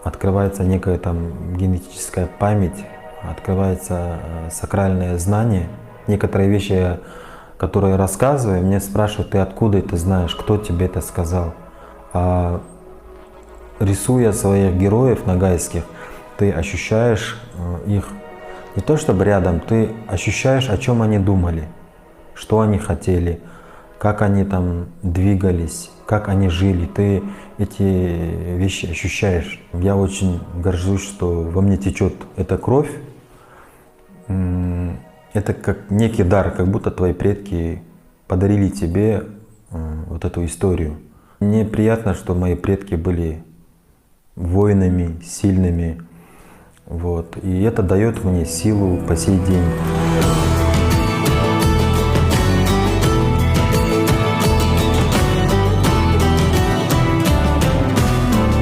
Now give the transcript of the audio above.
открывается некая там генетическая память, открывается сакральное знание. Некоторые вещи, которые я рассказываю, мне спрашивают: ты откуда это знаешь, кто тебе это сказал? А рисуя своих героев нагайских, ты ощущаешь их не то чтобы рядом, ты ощущаешь, о чем они думали, что они хотели, как они там двигались, как они жили. Ты эти вещи ощущаешь. Я очень горжусь, что во мне течет эта кровь. Это как некий дар, как будто твои предки подарили тебе вот эту историю. Мне приятно, что мои предки были воинами, сильными. Вот. И это дает мне силу по сей день.